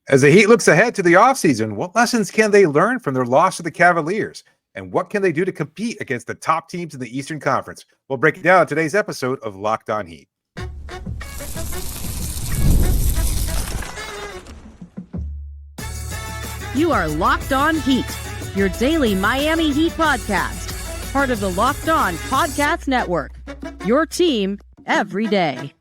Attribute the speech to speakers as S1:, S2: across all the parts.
S1: As the Heat looks ahead to the offseason, what lessons can they learn from their loss to the Cavaliers? And what can they do to compete against the top teams in the Eastern Conference? We'll break it down in today's episode of Locked On Heat.
S2: You are Locked On Heat, your daily Miami Heat podcast, part of the Locked On Podcast Network, your team every day.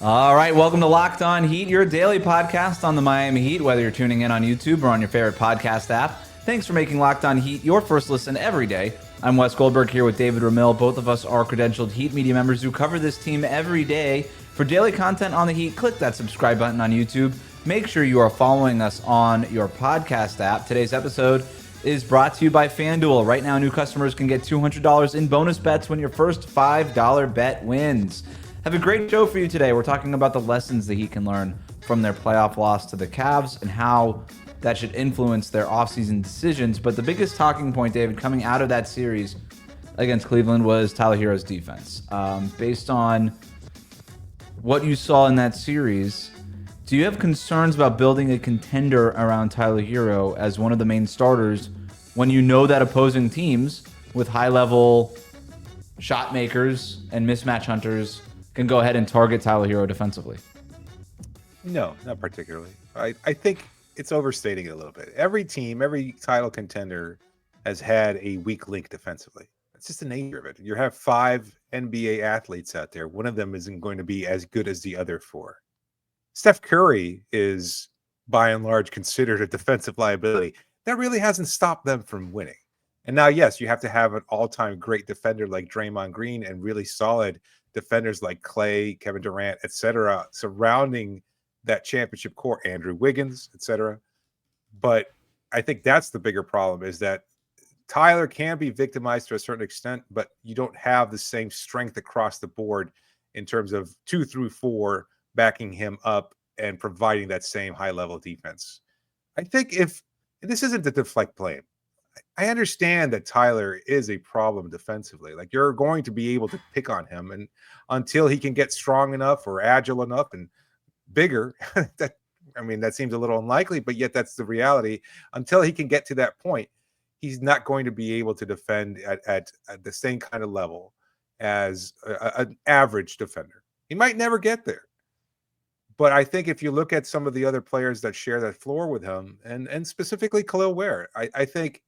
S3: All right, welcome to Locked On Heat, your daily podcast on the Miami Heat, whether you're tuning in on YouTube or on your favorite podcast app. Thanks for making Locked On Heat your first listen every day. I'm Wes Goldberg here with David Ramil. Both of us are credentialed Heat media members who cover this team every day. For daily content on the Heat, click that subscribe button on YouTube. Make sure you are following us on your podcast app. Today's episode is brought to you by FanDuel. Right now, new customers can get $200 in bonus bets when your first $5 bet wins. Have a great show for you today. We're talking about the lessons the Heat can learn from their playoff loss to the Cavs and how that should influence their offseason decisions. But the biggest talking point, David, coming out of that series against Cleveland was Tyler Herro's defense. Based on what you saw in that series, do you have concerns about building a contender around Tyler Herro as one of the main starters when you know that opposing teams with high-level shot makers and mismatch hunters can go ahead and target Tyler Herro defensively?
S1: No, not particularly. I think it's overstating it a little bit. Every team, every title contender has had a weak link defensively. It's just the nature of it. You have 5 NBA athletes out there. One of them isn't going to be as good as the other 4. Steph Curry is, by and large, considered a defensive liability. That really hasn't stopped them from winning. And now, yes, you have to have an all-time great defender like Draymond Green and really solid defenders like Clay, Kevin Durant, etc., surrounding that championship core, Andrew Wiggins, etc. But I think that's the bigger problem, is that Tyler can be victimized to a certain extent, but you don't have the same strength across the board in terms of 2 through 4 backing him up and providing that same high-level defense. I think if this isn't to deflect blame, I understand that Tyler is a problem defensively. Like, you're going to be able to pick on him, and until he can get strong enough or agile enough and bigger, that seems a little unlikely, but yet that's the reality. Until he can get to that point, he's not going to be able to defend at the same kind of level as an average defender. He might never get there. But I think if you look at some of the other players that share that floor with him, and specifically Kel'el Ware, I think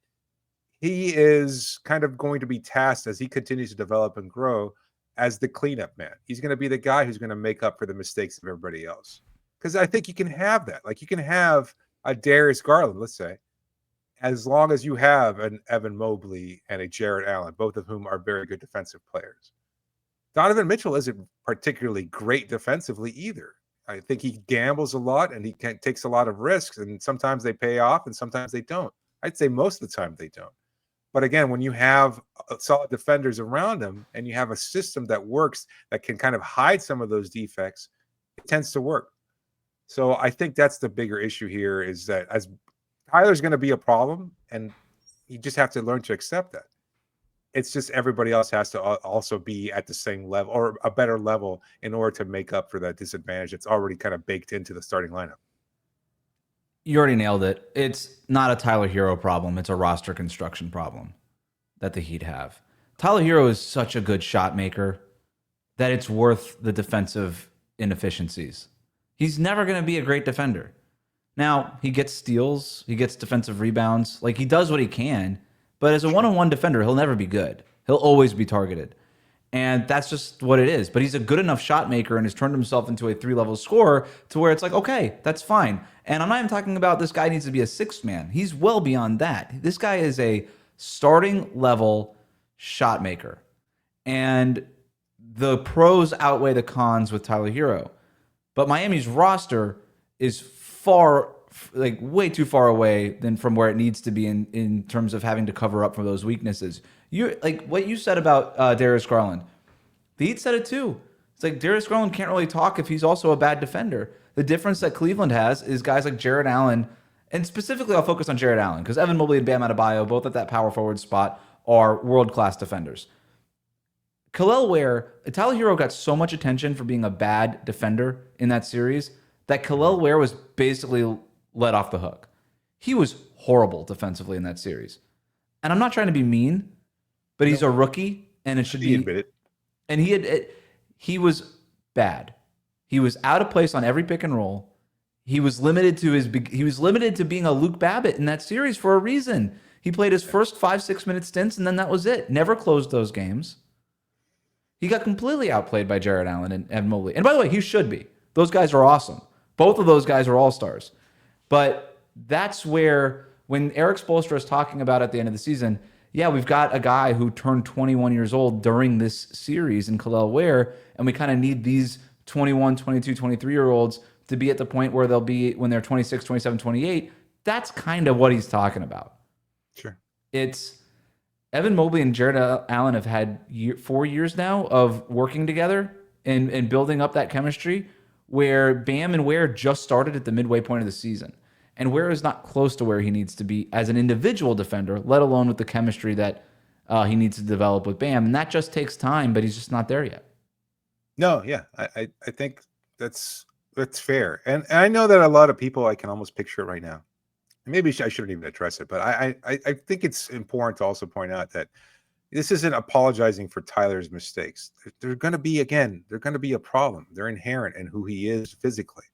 S1: he is kind of going to be tasked as he continues to develop and grow as the cleanup man. He's going to be the guy who's going to make up for the mistakes of everybody else. Because I think you can have that. Like, you can have a Darius Garland, let's say, as long as you have an Evan Mobley and a Jarrett Allen, both of whom are very good defensive players. Donovan Mitchell isn't particularly great defensively either. I think he gambles a lot and he takes a lot of risks, and sometimes they pay off and sometimes they don't. I'd say most of the time they don't. But again, when you have solid defenders around him and you have a system that works, that can kind of hide some of those defects, it tends to work. So I think that's the bigger issue here, is that as Tyler's going to be a problem, and you just have to learn to accept that. It's just everybody else has to also be at the same level or a better level in order to make up for that disadvantage that's already kind of baked into the starting lineup.
S3: You already nailed it. It's not a Tyler Herro problem. It's a roster construction problem that the Heat have. Tyler Herro is such a good shot maker that it's worth the defensive inefficiencies. He's never going to be a great defender. Now, he gets steals, he gets defensive rebounds. Like, he does what he can, but as a one-on-one defender, he'll never be good. He'll always be targeted. And that's just what it is. But he's a good enough shot maker and has turned himself into a 3-level scorer to where it's like, okay, that's fine. And I'm not even talking about this guy needs to be a 6th man. He's well beyond that. This guy is a starting level shot maker. And the pros outweigh the cons with Tyler Herro. But Miami's roster is way too far away than from where it needs to be in terms of having to cover up for those weaknesses. You like what you said about Darius Garland. The Heat said it too. It's like Darius Garland can't really talk if he's also a bad defender. The difference that Cleveland has is guys like Jarrett Allen, and specifically I'll focus on Jarrett Allen because Evan Mobley and Bam Adebayo, both at that power forward spot, are world-class defenders. Kel'el Ware, Tyler Herro got so much attention for being a bad defender in that series, that Kel'el Ware was basically let off the hook. He was horrible defensively in that series. And I'm not trying to be mean, but he's a rookie, and it should be.
S1: Admit it.
S3: And he was bad. He was out of place on every pick and roll. He was limited to being a Luke Babbitt in that series for a reason. He played his first 5-6 minute stints, and then that was it. Never closed those games. He got completely outplayed by Jared Allen and Evan Mobley. And by the way, he should be. Those guys are awesome. Both of those guys are all-stars. But that's where, when Eric Spoelstra is talking about at the end of the season, yeah, we've got a guy who turned 21 years old during this series in Kel'el Ware, and we kind of need these 21, 22, 23-year-olds to be at the point where they'll be when they're 26, 27, 28. That's kind of what he's talking about.
S1: Sure.
S3: It's Evan Mobley and Jared Allen have had 4 years now of working together and building up that chemistry, where Bam and Ware just started at the midway point of the season. And Ware is not close to where he needs to be as an individual defender, let alone with the chemistry that he needs to develop with Bam. And that just takes time, but he's just not there yet. I
S1: think that's fair. And I know that a lot of people, I can almost picture it right now. Maybe I shouldn't even address it, but I think it's important to also point out that this isn't apologizing for Tyler's mistakes. They're going to be a problem. They're inherent in who he is physically.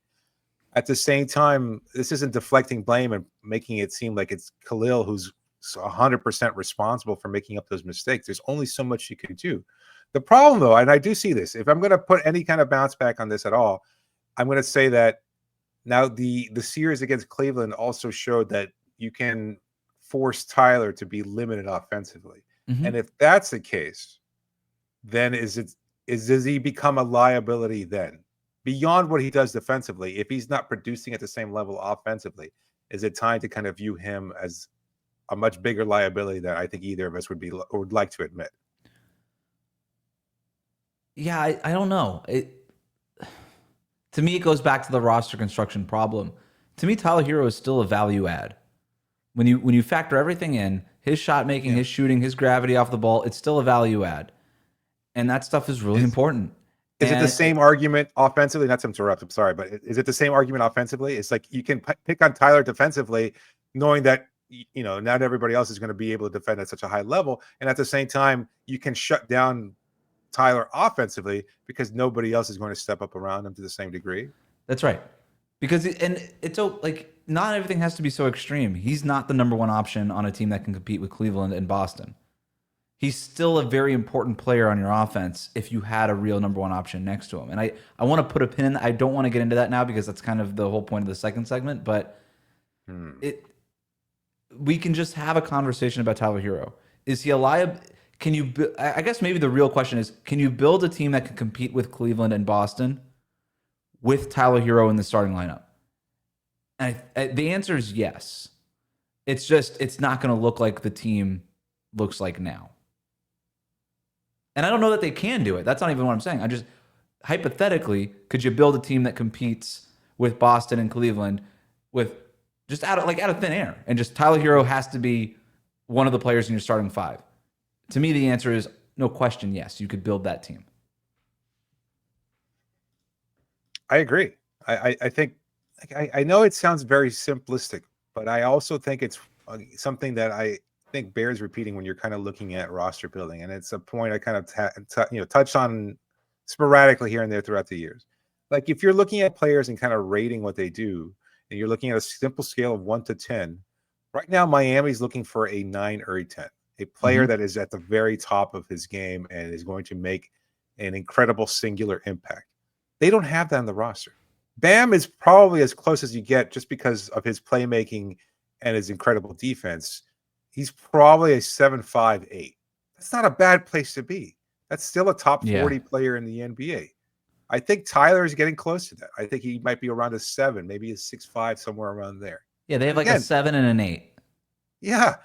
S1: At the same time, this isn't deflecting blame and making it seem like it's Kel'el who's 100% responsible for making up those mistakes. There's only so much you can do. The problem, though, and I do see this, if I'm going to put any kind of bounce back on this at all, I'm going to say that now the series against Cleveland also showed that you can force Tyler to be limited offensively. Mm-hmm. And if that's the case, then does he become a liability then? Beyond what he does defensively, if he's not producing at the same level offensively, is it time to kind of view him as a much bigger liability than I think either of us would like to admit?
S3: Yeah, I don't know. To me, it goes back to the roster construction problem. To me, Tyler Herro is still a value add. When you factor everything in, his shot making, his shooting, his gravity off the ball, it's still a value add. And that stuff is really important.
S1: Is it the same argument offensively? Not to interrupt, I'm sorry, but is it the same argument offensively? It's like you can pick on Tyler defensively, knowing that not everybody else is going to be able to defend at such a high level. And at the same time, you can shut down Tyler offensively because nobody else is going to step up around him to the same degree.
S3: That's right. Because it's so like not everything has to be so extreme. He's not the number one option on a team that can compete with Cleveland and Boston. He's still a very important player on your offense if you had a real number one option next to him. And I want to put a pin in that. I don't want to get into that now because that's kind of the whole point of the second segment. But we can just have a conversation about Tyler Herro. Is he a liability? I guess maybe the real question is, can you build a team that can compete with Cleveland and Boston with Tyler Herro in the starting lineup? And the answer is yes. It's not going to look like the team looks like now. And I don't know that they can do it. That's not even what I'm saying. I just, hypothetically, could you build a team that competes with Boston and Cleveland with just out of thin air? And just Tyler Herro has to be one of the players in your starting five. To me, the answer is no question, yes. You could build that team.
S1: I agree. I think I know it sounds very simplistic, but I also think it's something that I think bears repeating when you're kind of looking at roster building, and it's a point I kind of touched on sporadically here and there throughout the years. Like if you're looking at players and kind of rating what they do, and you're looking at a simple scale of 1 to 10, right now Miami's looking for a 9 or a 10. A player that is at the very top of his game and is going to make an incredible singular impact. They don't have that on the roster. Bam is probably as close as you get just because of his playmaking and his incredible defense. He's probably a 7.5, 8. That's not a bad place to be. That's still a top 40 player in the NBA. I think Tyler is getting close to that. I think he might be around a 7, maybe a 6.5, somewhere around there.
S3: Yeah, they have a 7 and an 8.
S1: Yeah.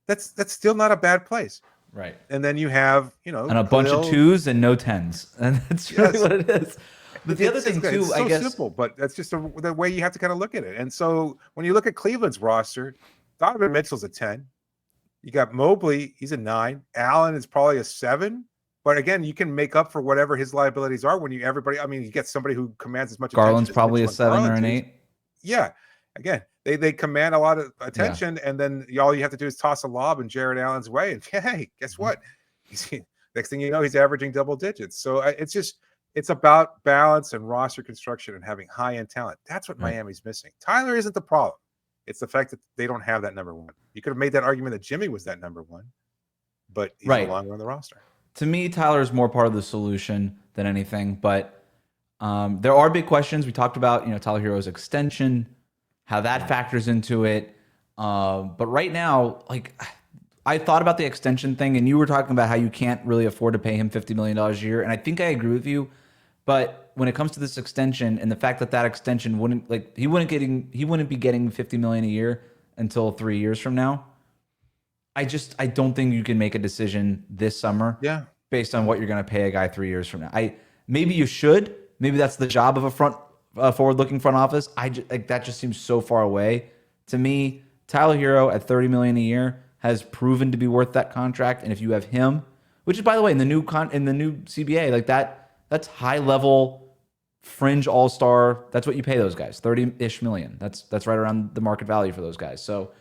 S1: That's still not a bad place.
S3: Right.
S1: And then you have,
S3: and a bunch of 2s and no 10s. And that's really what it is. But the other thing too,
S1: it's
S3: I guess,
S1: simple, but that's just the way you have to kind of look at it. And so when you look at Cleveland's roster, Donovan Mitchell's a 10. You got Mobley, he's a 9. Allen is probably a 7. But again, you can make up for whatever his liabilities are when you get somebody who commands as much
S3: Garland's
S1: attention as
S3: probably a
S1: Mitchell and
S3: 7 or
S1: Garland
S3: an
S1: do.
S3: 8.
S1: Yeah. Again, they command a lot of attention, and then all you have to do is toss a lob in Jared Allen's way, and hey, guess what? Next thing you know, he's averaging double digits. So it's about balance and roster construction and having high-end talent. That's what Miami's missing. Tyler isn't the problem. It's the fact that they don't have that number one. You could have made that argument that Jimmy was that number one, but he's no longer on the roster.
S3: To me, Tyler is more part of the solution than anything, but there are big questions. We talked about, Tyler Herro's extension, how that factors into it. But right now, I thought about the extension thing, and you were talking about how you can't really afford to pay him $50 million a year, and I think I agree with you. But when it comes to this extension and the fact that extension he wouldn't be getting $50 million a year until 3 years from now. I don't think you can make a decision this summer based on what you're going to pay a guy 3 years from now. Maybe you should. Maybe that's the job of a forward-looking front office. That just seems so far away to me. Tyler Herro at $30 million a year has proven to be worth that contract, and if you have him, which is, by the way, in the new CBA, that's high-level fringe all-star. That's what you pay those guys, 30-ish million. That's right around the market value for those guys. So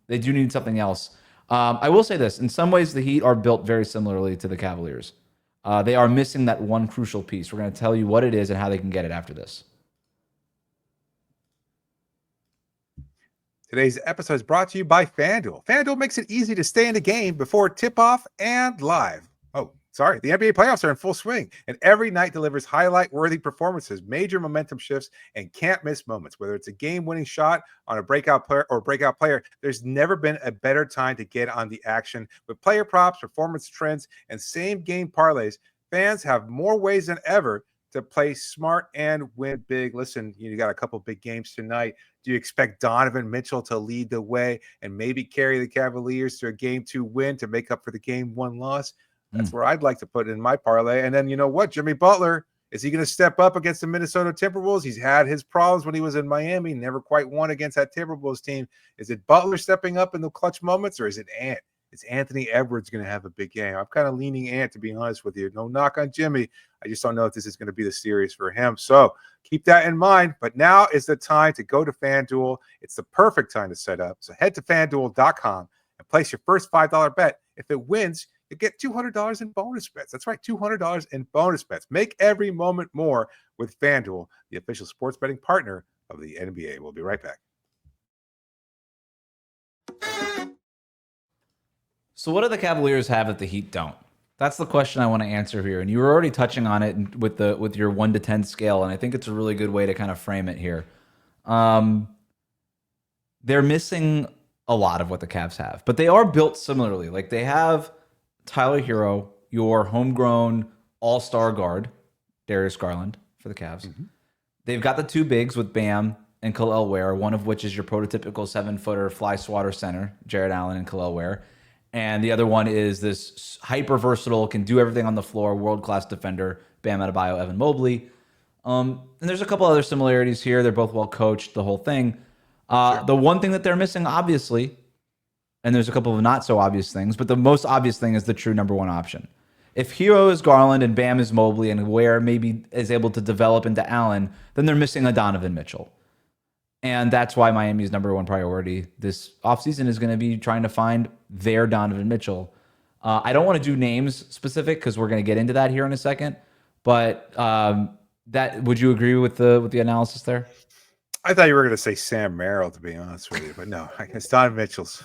S3: they do need something else. I will say this: in some ways, the Heat are built very similarly to the Cavaliers. They are missing that one crucial piece. We're going to tell you what it is and how they can get it after this.
S1: Today's episode is brought to you by FanDuel. FanDuel makes it easy to stay in the game before tip-off and live. The NBA playoffs are in full swing, and every night delivers highlight-worthy performances, major momentum shifts, and can't-miss moments. Whether it's a game-winning shot on a breakout player, there's never been a better time to get on the action. With player props, performance trends, and same-game parlays, fans have more ways than ever to play smart and win big. Listen, you got a couple big games tonight. Do you expect Donovan Mitchell to lead the way and maybe carry the Cavaliers to a Game 2 win to make up for the Game 1 loss? That's where I'd like to put in my parlay. And then you know what? Jimmy Butler, is he going to step up against the Minnesota Timberwolves? He's had his problems when he was in Miami, never quite won against that Timberwolves team. Is it Butler stepping up in the clutch moments, or is it Ant? Is Anthony Edwards going to have a big game? I'm kind of leaning Ant, to be honest with you. No knock on Jimmy. I just don't know if this is going to be the series for him. So keep that in mind. But now is the time to go to FanDuel. It's the perfect time to set up. So head to FanDuel.com and place your first $5 bet. If it wins, you get $200 in bonus bets. That's right, $200 in bonus bets. Make every moment more with FanDuel, the official sports betting partner of the NBA. We'll be right back.
S3: So what do the Cavaliers have that the Heat don't? That's the question I want to answer here. And you were already touching on it with your 1 to 10 scale, and I think it's a really good way to kind of frame it here. They're missing a lot of what the Cavs have, but they are built similarly. Like, they have Tyler Herro, your homegrown all-star guard, Darius Garland for the Cavs. Mm-hmm. They've got the 2 bigs with Bam and Kel'el Ware, one of which is your prototypical 7-footer fly swatter center, Jared Allen and Kel'el Ware. And the other one is this hyper-versatile, can do everything on the floor, world-class defender, Bam Adebayo, Evan Mobley. And there's a couple other similarities here. They're both well-coached, the whole thing. Sure. The one thing that they're missing, obviously, and there's a couple of not so obvious things, but the most obvious thing is the true number 1 option. If Herro is Garland and Bam is Mobley and Ware maybe is able to develop into Allen, then they're missing a Donovan Mitchell. And that's why Miami's number 1 priority this offseason is going to be trying to find their Donovan Mitchell. I don't want to do names specific because we're going to get into that here in a second. But would you agree with the analysis there?
S1: I thought you were going to say Sam Merrill, to be honest with you, but no, I guess Donovan Mitchell's.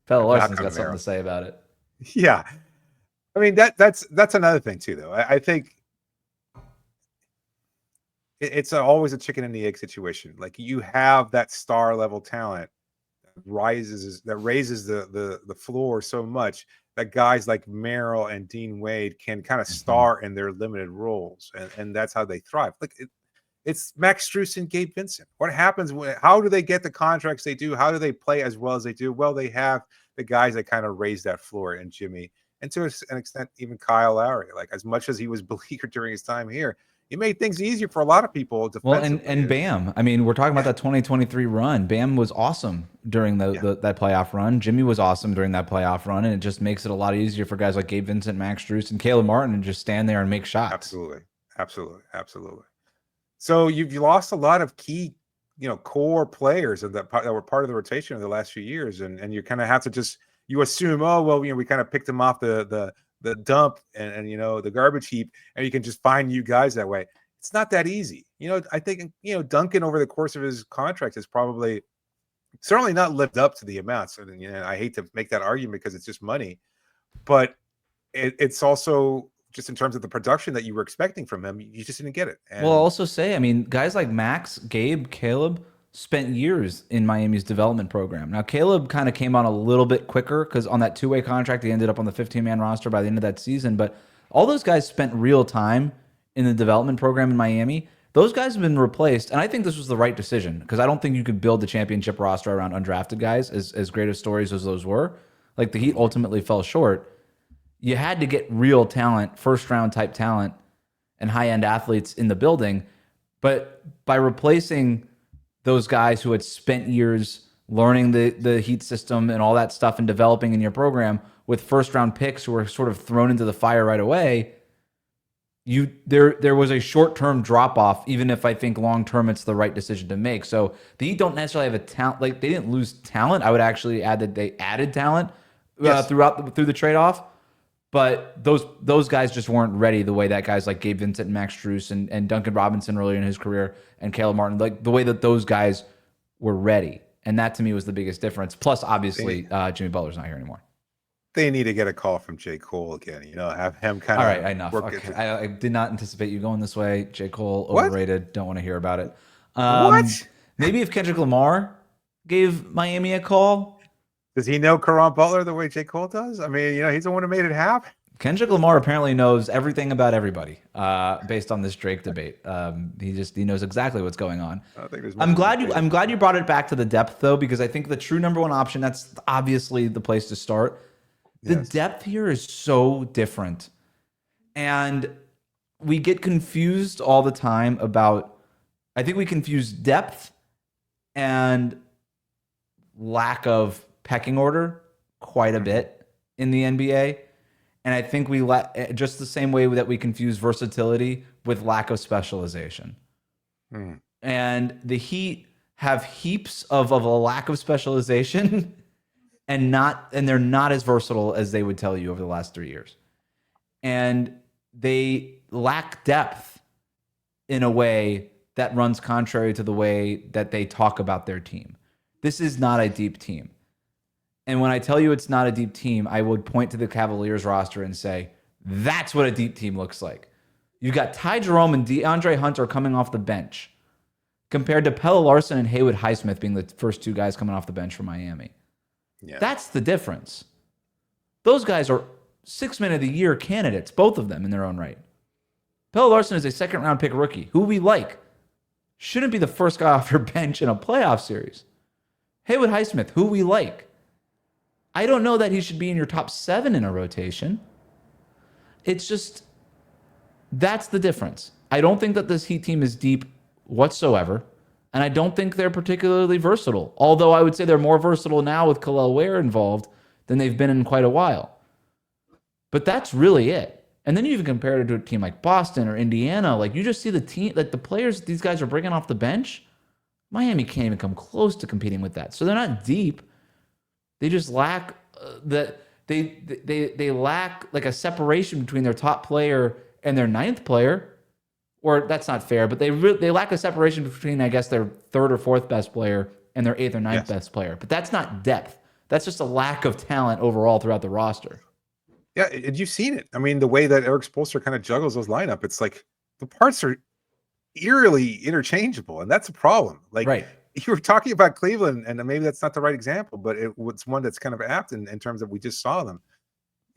S3: Pelle Larson's got something to say about it.
S1: Yeah, I mean that's another thing too, though. I think it's always a chicken and the egg situation. Like, you have that star level talent that raises the floor so much that guys like Merrill and Dean Wade can kind of star in their limited roles, and that's how they thrive. Like, it's Max Strus and Gabe Vincent. What happens how do they get the contracts they do? How do they play as well as they do? Well, they have the guys that kind of raise that floor, and Jimmy, and to an extent, even Kyle Lowry. Like, as much as he was beleaguered during his time here, He made things easier for a lot of people
S3: Well,
S1: defensively.
S3: and Bam. I mean, we're talking about that 2023 run. Bam was awesome during that playoff run. Jimmy was awesome during that playoff run, and it just makes it a lot easier for guys like Gabe Vincent, Max Strus, and Caleb Martin to just stand there and make shots.
S1: Absolutely. So you lost a lot of key, core players that were part of the rotation of the last few years, and you kind of have to you assume, oh well, we kind of picked them off the dump and the garbage heap, and you can just find new guys that way. It's not that easy. I think Duncan over the course of his contract has probably certainly not lived up to the amounts. And I hate to make that argument because it's just money, but it's also just in terms of the production that you were expecting from him, you just didn't get it. And
S3: well, I'll also say, I mean, guys like Max, Gabe, Caleb spent years in Miami's development program. Now, Caleb kind of came on a little bit quicker because on that two-way contract, he ended up on the 15-man roster by the end of that season. But all those guys spent real time in the development program in Miami. Those guys have been replaced, and I think this was the right decision because I don't think you could build the championship roster around undrafted guys, as great of stories as those were. Like, the Heat ultimately fell short. You had to get real talent, first-round type talent, and high-end athletes in the building. But by replacing those guys who had spent years learning the Heat system and all that stuff and developing in your program with first-round picks who were sort of thrown into the fire right away, there was a short-term drop-off, even if I think long-term it's the right decision to make. So the Heat don't necessarily have a talent. Like, they didn't lose talent. I would actually add that they added talent through the trade-off. But those guys just weren't ready the way that guys like Gabe Vincent and Max Strus and Duncan Robinson earlier in his career and Caleb Martin, like the way that those guys were ready. And that to me was the biggest difference. Plus, obviously, Jimmy Butler's not here anymore.
S1: They need to get a call from J. Cole again. Have him kind
S3: of.
S1: All
S3: right, enough. Okay. I did not anticipate you going this way. J. Cole, overrated. What? Don't want to hear about it.
S1: What?
S3: Maybe if Kendrick Lamar gave Miami a call.
S1: Does he know Caron Butler the way J. Cole does? I mean, he's the one who made it happen.
S3: Kendrick Lamar apparently knows everything about everybody based on this Drake debate. He knows exactly what's going on. I'm glad you brought it back to the depth though, because I think the true number one option, that's obviously the place to start. The depth here is so different. And we get confused all the time about, I think we confuse depth and lack of pecking order quite a bit in the NBA. And I think we just the same way that we confuse versatility with lack of specialization. And the Heat have heaps of a lack of specialization and they're not as versatile as they would tell you over the last 3 years. And they lack depth in a way that runs contrary to the way that they talk about their team. This is not a deep team. And when I tell you it's not a deep team, I would point to the Cavaliers roster and say, that's what a deep team looks like. You got Ty Jerome and DeAndre Hunter coming off the bench compared to Pelle Larsson and Haywood Highsmith being the first two guys coming off the bench for Miami. Yeah. That's the difference. Those guys are 6 Man of the Year candidates, both of them in their own right. Pelle Larsson is a second-round pick rookie who we like. Shouldn't be the first guy off your bench in a playoff series. Haywood Highsmith, who we like. I don't know that he should be in your top 7 in a rotation. It's just, that's the difference. I don't think that this Heat team is deep whatsoever, and I don't think they're particularly versatile. Although I would say they're more versatile now with Kel'el Ware involved than they've been in quite a while. But that's really it. And then you even compare it to a team like Boston or Indiana. Like, you just see the team, like the players these guys are bringing off the bench. Miami can't even come close to competing with that. So they're not deep. They just lack they lack like a separation between their top player and their 9th player. Or that's not fair, but they lack a separation between, I guess, their 3rd or 4th best player and their 8th or 9th best player. But that's not depth. That's just a lack of talent overall throughout the roster.
S1: Yeah, and you've seen it. I mean, the way that Eric Spoelstra kind of juggles those lineup, it's like the parts are eerily interchangeable, and that's a problem. Like, right. You were talking about Cleveland, and maybe that's not the right example, but it's one that's kind of apt in terms of we just saw them.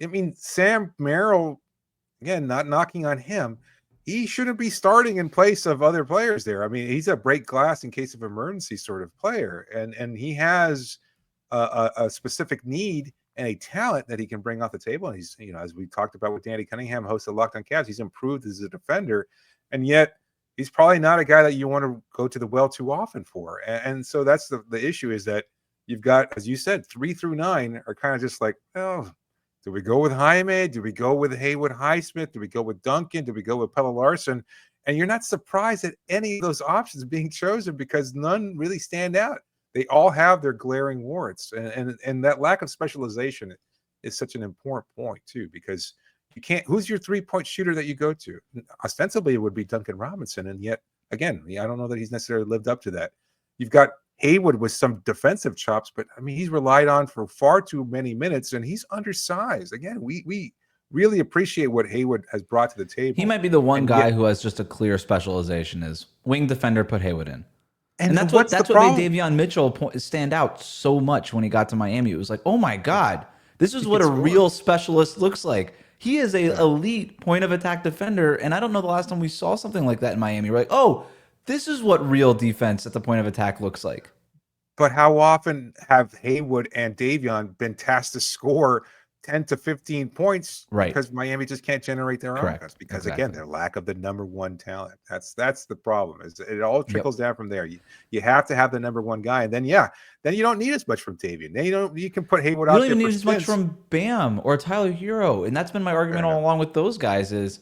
S1: I mean, Sam Merrill, again, not knocking on him, he shouldn't be starting in place of other players there. I mean, he's a break glass in case of emergency sort of player, and he has a specific need and a talent that he can bring off the table. And he's, as we talked about with Danny Cunningham, host of Locked on Cavs, he's improved as a defender. and yet he's probably not a guy that you want to go to the well too often for. And so that's the issue, is that you've got, as you said, 3 through 9 are kind of just like, oh, do we go with Jaime? Do we go with Haywood Highsmith? Do we go with Duncan? Do we go with Pelle Larsson? And you're not surprised at any of those options being chosen, because none really stand out. They all have their glaring warts, and that lack of specialization is such an important point too, because you can't. Who's your 3-point shooter that you go to? Ostensibly, it would be Duncan Robinson, and yet again, I don't know that he's necessarily lived up to that. You've got Haywood with some defensive chops, but I mean, he's relied on for far too many minutes, and he's undersized. Again, we really appreciate what Haywood has brought to the table.
S3: He might be the one guy who has just a clear specialization: is wing defender. Put Haywood in. And that's what made Davion Mitchell stand out so much when he got to Miami. It was like, oh my God, this is what a real specialist looks like. He is a elite point of attack defender, and I don't know the last time we saw something like that in Miami. We're like, oh, this is what real defense at the point of attack looks like.
S1: But how often have Haywood and Davion been tasked to score 10 to 15 points, because Miami just can't generate their offense, because again, their lack of the number one talent. That's the problem. Is it all trickles down from there. You have to have the number one guy, and then then you don't need as much from Davion. Then you can put Haywood out there.
S3: You don't even need as much from Bam or Tyler Herro, and that's been my argument all along with those guys. Is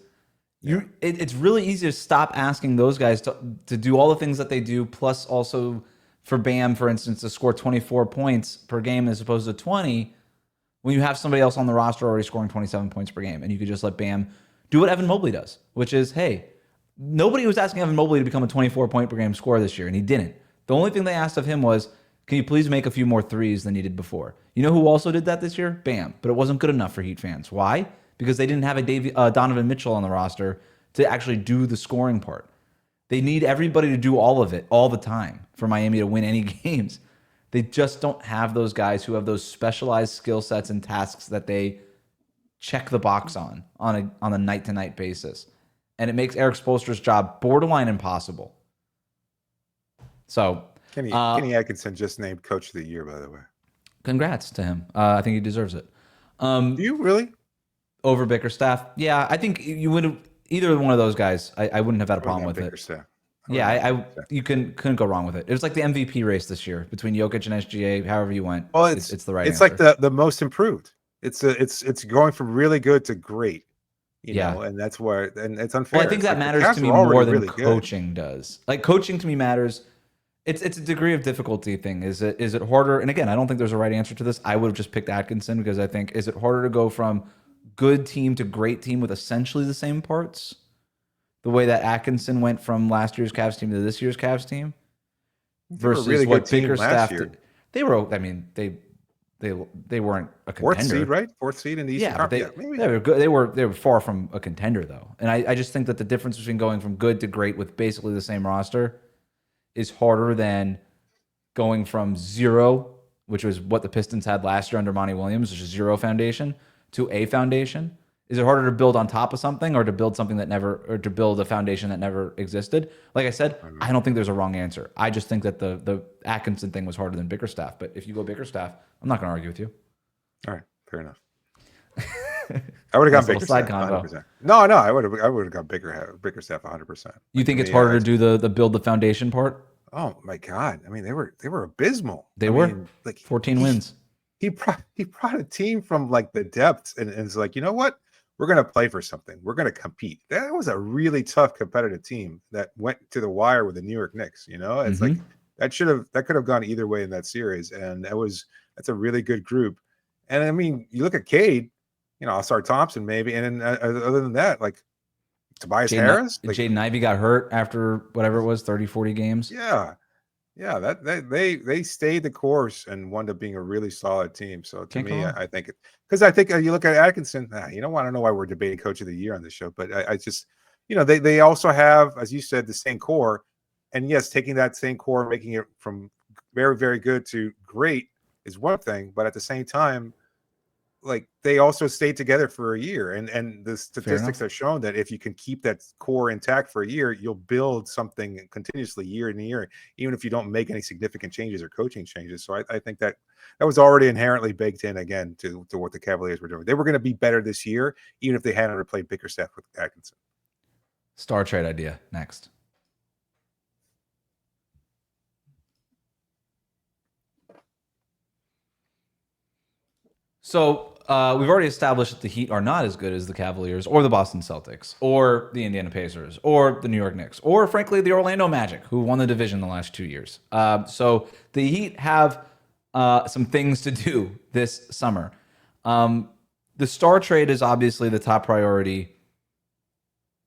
S3: it's really easy to stop asking those guys to do all the things that they do, plus also for Bam, for instance, to score 24 points per game as opposed to 20. When you have somebody else on the roster already scoring 27 points per game, and you could just let Bam do what Evan Mobley does, which is, hey, nobody was asking Evan Mobley to become a 24-point per game scorer this year, and he didn't. The only thing they asked of him was, can you please make a few more threes than you did before? You know who also did that this year? Bam. But it wasn't good enough for Heat fans. Why? Because they didn't have a Donovan Mitchell on the roster to actually do the scoring part. They need everybody to do all of it all the time for Miami to win any games. They just don't have those guys who have those specialized skill sets and tasks that they check the box on a night-to-night basis. And it makes Eric Spoelstra's job borderline impossible. So
S1: Kenny Atkinson just named Coach of the Year, by the way.
S3: Congrats to him. I think he deserves it.
S1: Do you really?
S3: Over Bickerstaff? Yeah, I think you would have either one of those guys. I wouldn't have had a problem with it. Yeah, you couldn't go wrong with it. It was like the MVP race this year between Jokic and SGA. However you went,
S1: well,
S3: it's the right.
S1: It's
S3: answer.
S1: like the most improved. It's going from really good to great. You know, and that's why, and it's unfair.
S3: Well, I think that matters to me more than really coaching does. Like coaching to me matters. It's a degree of difficulty thing. Is it harder? And again, I don't think there's a right answer to this. I would have just picked Atkinson because I think, is it harder to go from good team to great team with essentially the same parts? The way that Atkinson went from last year's Cavs team to this year's Cavs team versus really what Bickerstaff did. They were, I mean, they weren't a contender.
S1: Fourth seed, right? Fourth seed in the Eastern Conference.
S3: They were good. They were far from a contender though. And I just think that the difference between going from good to great with basically the same roster is harder than going from zero, which was what the Pistons had last year under Monty Williams, which is zero foundation, to a foundation. Is it harder to build on top of something or to build something that never, or to build a foundation that never existed? Like I said, I don't think there's a wrong answer. I just think that the Atkinson thing was harder than Bickerstaff. But if you go Bickerstaff, I'm not going to argue with you.
S1: All right, fair enough. I would have gone Bickerstaff. 100%. No, I would have gone Bickerstaff 100%.
S3: You think it's harder to do the build the foundation part?
S1: Oh my God! I mean, they were abysmal.
S3: They were like 14 wins.
S1: He brought a team from like the depths, and it's like, you know what? We're going to play for something. We're going to compete. That was a really tough competitive team that went to the wire with the New York Knicks. You know, it's like that could have gone either way in that series, and that's a really good group. And I mean, you look at Cade, you know, Ausar Thompson maybe, and then other than that, like Tobias Harris,
S3: Jaden Ivey got hurt after whatever it was, 30, 40 games.
S1: Yeah, that they stayed the course and wound up being a really solid team. So to me, I think you look at Atkinson, you don't want to know why we're debating Coach of the Year on this show, but I just, you know, they also have, as you said, the same core, and yes, taking that same core and making it from very, very good to great is one thing, but at the same time, like they also stayed together for a year, and the statistics have shown that if you can keep that core intact for a year, you'll build something continuously year in year, even if you don't make any significant changes or coaching changes. So I think that was already inherently baked in again to what the Cavaliers were doing. They were going to be better this year, even if they hadn't replayed Bickerstaff with Atkinson.
S3: Star trade idea next. So we've already established that the Heat are not as good as the Cavaliers or the Boston Celtics or the Indiana Pacers or the New York Knicks or, frankly, the Orlando Magic, who won the division the last 2 years. So the Heat have some things to do this summer. The star trade is obviously the top priority.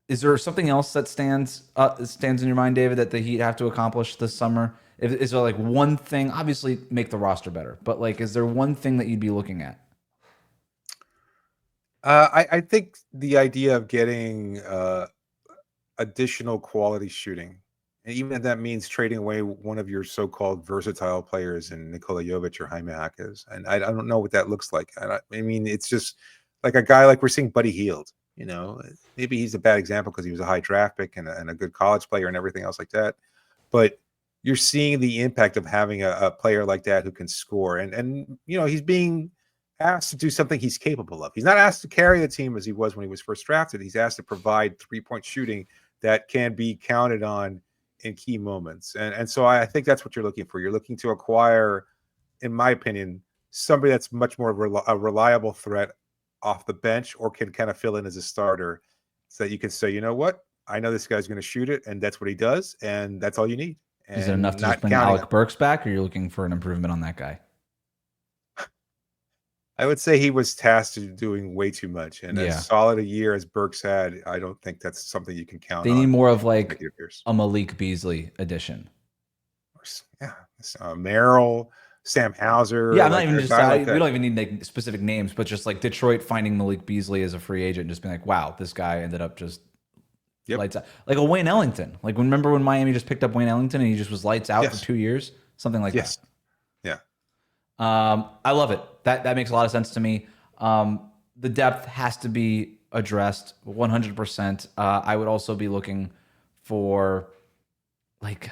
S3: Is there something else that stands in your mind, David, that the Heat have to accomplish this summer? Is there like one thing? Obviously, make the roster better, but like, is there one thing that you'd be looking at?
S1: I think the idea of getting additional quality shooting, and even if that means trading away one of your so-called versatile players in Nikola Jovic or Jaime Jaquez, and I don't know what that looks like. I mean, it's just like a guy like we're seeing Buddy Hield. Maybe he's a bad example because he was a high draft pick and a good college player and everything else like that. But you're seeing the impact of having a player like that who can score, and he's being asked to do something he's capable of. He's not asked to carry the team as he was when he was first drafted. He's asked to provide 3-point shooting that can be counted on in key moments. And so I think that's what you're looking for. You're looking to acquire, in my opinion, somebody that's much more of a reliable threat off the bench or can kind of fill in as a starter so that you can say, you know what, I know this guy's going to shoot it, and that's what he does, and that's all you need. And
S3: is it enough to just bring Alec Burks back, or you're looking for an improvement on that guy?
S1: I would say he was tasked to doing way too much, and as solid a year as Burks had, I don't think that's something you can count on.
S3: They need more of like a Malik Beasley addition.
S1: Yeah, Merrill, Sam Hauser.
S3: Yeah, I'm not even just. We don't even need like specific names, but just like Detroit finding Malik Beasley as a free agent, and just being like, wow, this guy ended up just lights out. Like a Wayne Ellington. Like remember when Miami just picked up Wayne Ellington and he just was lights out for 2 years, something like that.
S1: Yeah.
S3: I love it. That makes a lot of sense to me. The depth has to be addressed 100%. I would also be looking for, like,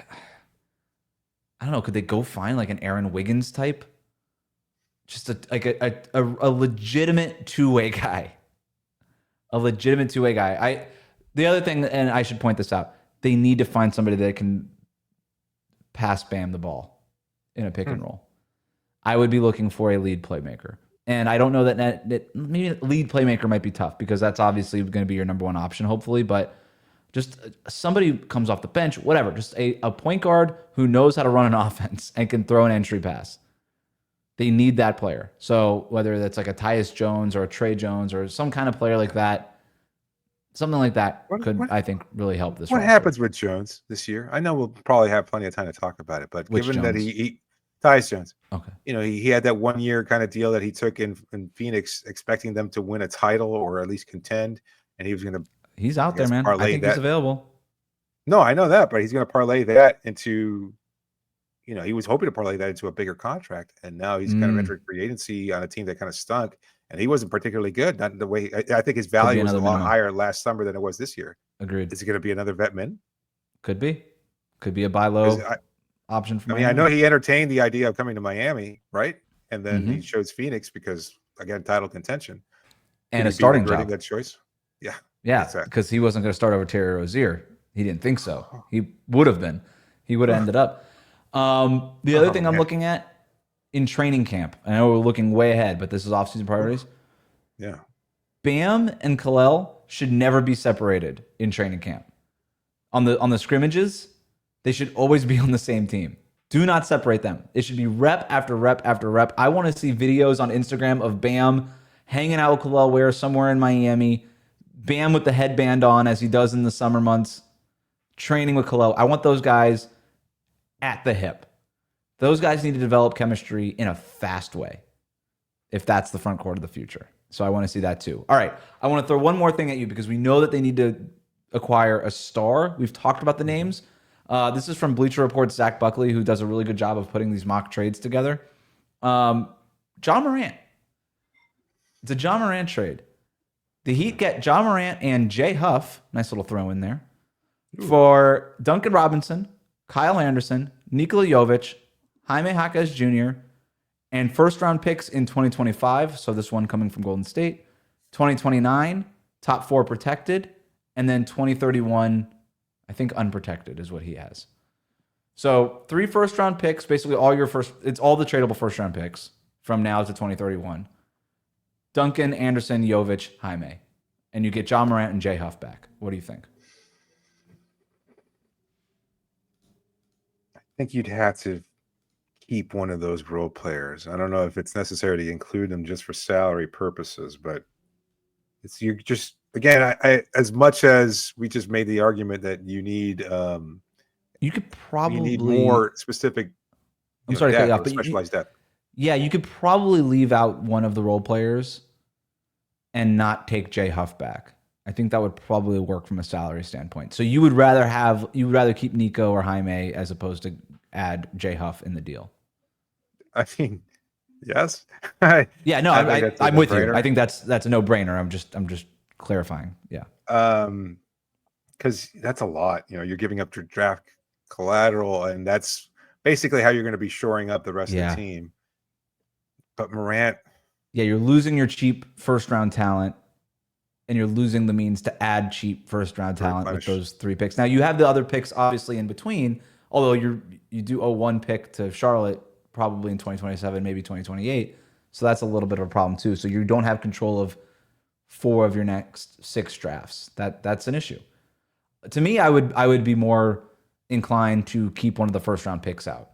S3: I don't know, could they go find like an Aaron Wiggins type? Just a legitimate two-way guy. A legitimate two-way guy. The other thing, and I should point this out, they need to find somebody that can pass Bam the ball in a pick and roll. I would be looking for a lead playmaker. And I don't know that maybe lead playmaker might be tough because that's obviously going to be your number one option, hopefully. But just somebody who comes off the bench, whatever. Just a point guard who knows how to run an offense and can throw an entry pass. They need that player. So whether that's like a Tyus Jones or a Trey Jones or some kind of player like that, something like that could, I think, really help this.
S1: What happens with Jones this year? I know we'll probably have plenty of time to talk about it, but given that he Tyus Jones.
S3: Okay.
S1: He had that 1 year kind of deal that he took in Phoenix, expecting them to win a title or at least contend. And he was going to.
S3: He's out there, man. I think he's available.
S1: No, I know that, but he's going to parlay that into, he was hoping to parlay that into a bigger contract. And now he's kind of entering free agency on a team that kind of stunk. And he wasn't particularly good. Not the way I think his value was a lot higher last summer than it was this year.
S3: Agreed.
S1: Is it going to be another vet min?
S3: Could be a buy low option for Miami.
S1: I know he entertained the idea of coming to Miami, right? And then he chose Phoenix because, again, title contention.
S3: And a starting job.
S1: That choice. Yeah.
S3: Yeah, because he wasn't going to start over Terry Rozier. He didn't think so. He would have been. He would have ended up. The other thing I'm looking at in training camp, I know we're looking way ahead, but this is offseason priorities.
S1: Yeah.
S3: Bam and Kel'el should never be separated in training camp. On the scrimmages, they should always be on the same team. Do not separate them. It should be rep after rep after rep. I want to see videos on Instagram of Bam hanging out with Kel'el Ware somewhere in Miami. Bam with the headband on as he does in the summer months, training with Kel'el. I want those guys at the hip. Those guys need to develop chemistry in a fast way if that's the front court of the future. So I want to see that too. All right. I want to throw one more thing at you because we know that they need to acquire a star. We've talked about the names. This is from Bleacher Report's Zach Buckley, who does a really good job of putting these mock trades together. Ja Morant. It's a Ja Morant trade. The Heat get Ja Morant and Jay Huff, nice little throw in there, for Duncan Robinson, Kyle Anderson, Nikola Jovic, Jaime Jaquez Jr., and first-round picks in 2025, so this one coming from Golden State, 2029, top 4 protected, And then 2031, I think unprotected is what he has. So 3 first-round picks, basically it's all the tradable first-round picks from now to 2031. Duncan, Anderson, Jovic, Jaime. And you get Ja Morant and Jay Huff back. What do you think?
S1: I think you'd have to keep one of those role players. I don't know if it's necessary to include them just for salary purposes, but you're just, again, I as much as we just made the argument that you need
S3: you could probably
S1: need more specific
S3: I'm sorry to cut you off, but
S1: specialized depth.
S3: Yeah, you could probably leave out one of the role players and not take Jay Huff back. I think that would probably work from a salary standpoint. So you would rather keep Nico or Jaime as opposed to add Jay Huff in the deal.
S1: I mean, yes.
S3: Yeah, no, I'm with you. I think that's a no-brainer. I'm just clarifying. Yeah.
S1: Because that's a lot. You're giving up your draft collateral, and that's basically how you're going to be shoring up the rest of the team. But Morant,
S3: you're losing your cheap first-round talent, and you're losing the means to add cheap first-round talent with those 3 picks. Now you have the other picks obviously in between. Although you do owe 1 pick to Charlotte, probably in 2027, maybe 2028. So that's a little bit of a problem too. So you don't have control of 4 of your next 6 drafts. That's an issue. To me, I would be more inclined to keep one of the first-round picks out.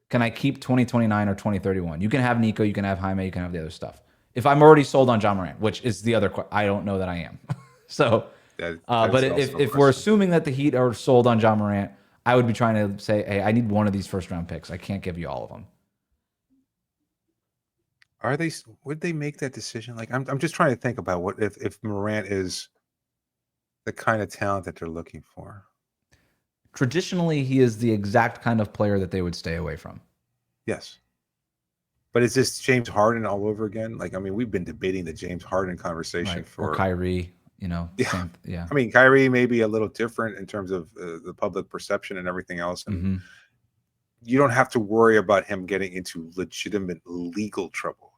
S3: Can I keep 2029 or 2031? You can have Nico, you can have Jaime, you can have the other stuff. If I'm already sold on Ja Morant, which is the other, I don't know that I am. So, but if we're assuming that the Heat are sold on Ja Morant, I would be trying to say, hey, I need one of these first-round picks. I can't give you all of them.
S1: Would they make that decision? Like, I'm just trying to think about what if Morant is the kind of talent that they're looking for.
S3: Traditionally, he is the exact kind of player that they would stay away from.
S1: Yes. But is this James Harden all over again? Like, I mean, we've been debating the James Harden conversation
S3: or Kyrie,
S1: Yeah. I mean, Kyrie may be a little different in terms of the public perception and everything else. And you don't have to worry about him getting into legitimate legal trouble.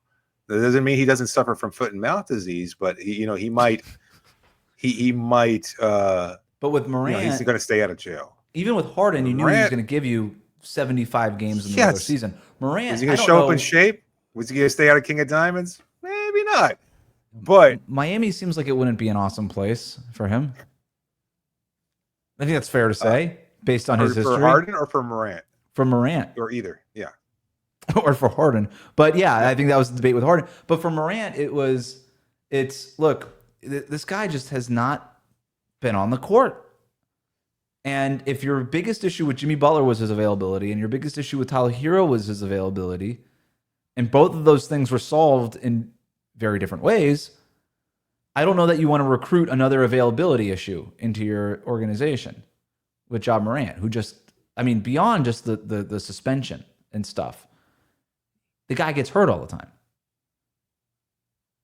S1: That doesn't mean he doesn't suffer from foot and mouth disease, but he might.
S3: But with Morant,
S1: he's going to stay out of jail.
S3: Even with Harden, you knew he was going to give you 75 games in the regular season. Morant,
S1: is he going to show up in shape? Was he going to stay out of King of Diamonds? Maybe not. But
S3: Miami seems like it wouldn't be an awesome place for him. I think that's fair to say, based on his history.
S1: For Harden or for Morant?
S3: For Morant.
S1: Or either, yeah.
S3: Or for Harden. But yeah, I think that was the debate with Harden. But for Morant, look, this guy just has not been on the court. And if your biggest issue with Jimmy Butler was his availability, and your biggest issue with Tyler Herro was his availability, and both of those things were solved in very different ways, I don't know that you want to recruit another availability issue into your organization with Ja Morant, who beyond just the suspension and stuff, the guy gets hurt all the time.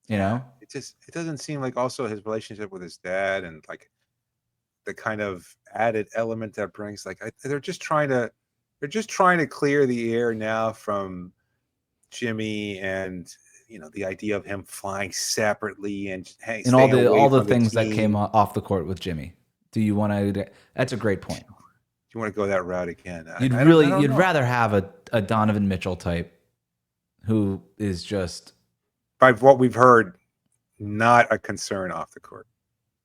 S1: It doesn't seem like also his relationship with his dad and like the kind of added element that brings, like they're just trying to clear the air now from Jimmy and the idea of him flying separately and
S3: all the things that came off the court with Jimmy. Do you want to? That's a great point.
S1: Do you want to go that route again?
S3: You'd rather have a Donovan Mitchell type who is just,
S1: by what we've heard, not a concern off the court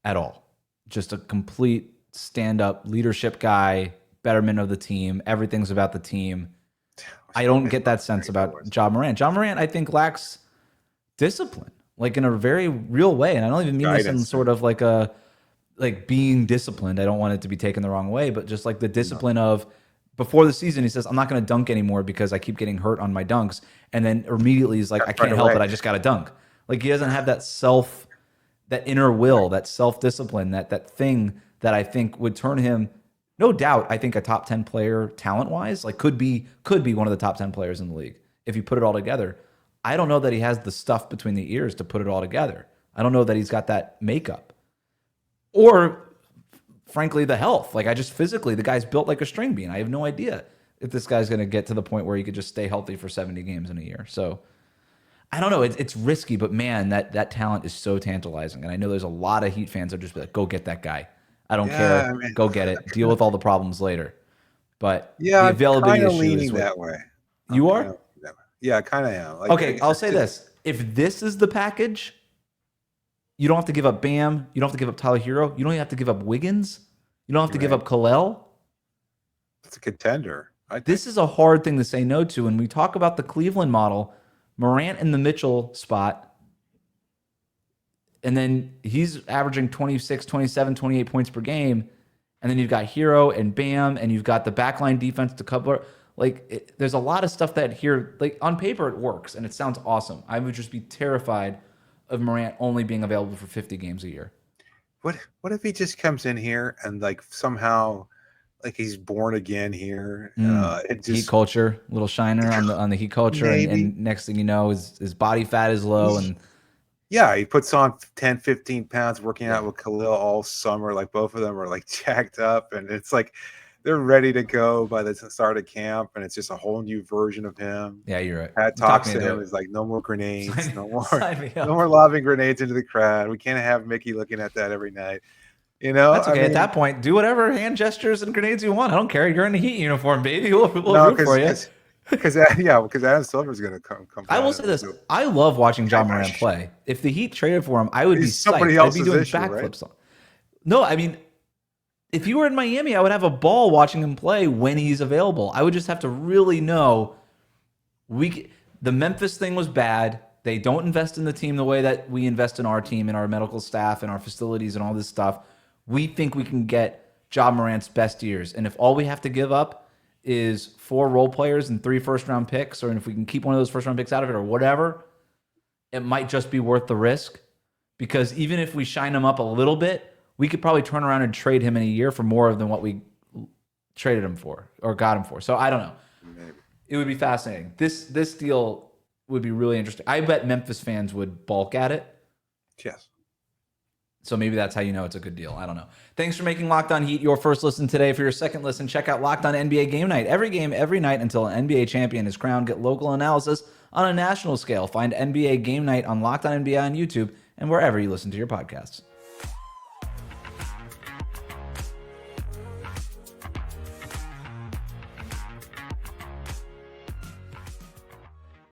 S3: at all. Just a complete stand-up leadership guy, betterment of the team. Everything's about the team. I don't get that sense about Ja Morant. Ja Morant, I think, lacks discipline, like in a very real way. And I don't even mean this in sort of like being disciplined. I don't want it to be taken the wrong way, but just like the discipline of before the season, he says, I'm not going to dunk anymore because I keep getting hurt on my dunks. And then immediately he's like, I can't help it. I just got to dunk. Like he doesn't have that inner will, that self-discipline, that thing that I think would turn him, no doubt, I think a top 10 player talent-wise, like could be one of the top 10 players in the league if you put it all together. I don't know that he has the stuff between the ears to put it all together. I don't know that he's got that makeup. Or, frankly, the health. Like, physically, the guy's built like a string bean. I have no idea if this guy's going to get to the point where he could just stay healthy for 70 games in a year. So, I don't know. It's risky, but man, that talent is so tantalizing. And I know there's a lot of Heat fans that just be like, go get that guy. I don't
S1: Yeah,
S3: care.
S1: I mean,
S3: Go get it. Deal with all the problems later. But
S1: yeah,
S3: the
S1: I'm
S3: availability
S1: kind of
S3: issue is
S1: leaning
S3: what
S1: that way. I'm
S3: you
S1: kind
S3: are.
S1: of that way. Yeah, I kind of am. Like,
S3: Okay, I'll say this. If this is the package, you don't have to give up Bam. You don't have to give up Tyler Hero. You don't even have to give up Wiggins. You don't have to give
S1: Right.
S3: up Kel'el.
S1: It's a contender. I think.
S3: This is a hard thing to say no to. When we talk about the Cleveland model, Morant in the Mitchell spot, and then he's averaging 26, 27, 28 points per game. And then you've got Hero and Bam, and you've got the backline defense to cover. Like, there's a lot of stuff that here, like, on paper, it works, and it sounds awesome. I would just be terrified of Morant only being available for 50 games a year.
S1: What if he just comes in here and like somehow like he's born again here? It
S3: Heat
S1: just
S3: culture, little shiner on the Heat culture, and next thing you know, his body fat is low, and
S1: yeah, he puts on 10, 15 pounds working out with Kel'el all summer. Like both of them are like jacked up, and it's like they're ready to go by the start of camp, and it's just a whole new version of him.
S3: Yeah, you're right.
S1: Pat talks to him. He's like, no more grenades, no more lobbing grenades into the crowd. We can't have Mickey looking at that every night. You know,
S3: that's okay. At that point, do whatever hand gestures and grenades you want. I don't care. You're in a Heat uniform, baby. We'll root for you.
S1: Because Adam Silver's going to come.
S3: I will say this: I love watching Ja Morant play. If the Heat traded for him, I would be
S1: somebody
S3: psyched.
S1: else's
S3: I'd be doing
S1: issue,
S3: backflips.
S1: Right?
S3: No, I mean, if he were in Miami, I would have a ball watching him play when he's available. I would just have to really know. The Memphis thing was bad. They don't invest in the team the way that we invest in our team and our medical staff and our facilities and all this stuff. We think we can get Ja Morant's best years. And if all we have to give up is 4 role players and 3 first-round picks, or if we can keep one of those first-round picks out of it or whatever, it might just be worth the risk. Because even if we shine him up a little bit, we could probably turn around and trade him in a year for more than what we traded him for or got him for. So I don't know.
S1: Maybe.
S3: It would be fascinating. This deal would be really interesting. I bet Memphis fans would balk at it.
S1: Yes.
S3: So maybe that's how you know it's a good deal. I don't know. Thanks for making Locked On Heat your first listen today. For your second listen, check out Locked On NBA Game Night. Every game, every night until an NBA champion is crowned. Get local analysis on a national scale. Find NBA Game Night on Locked On NBA on YouTube and wherever you listen to your podcasts.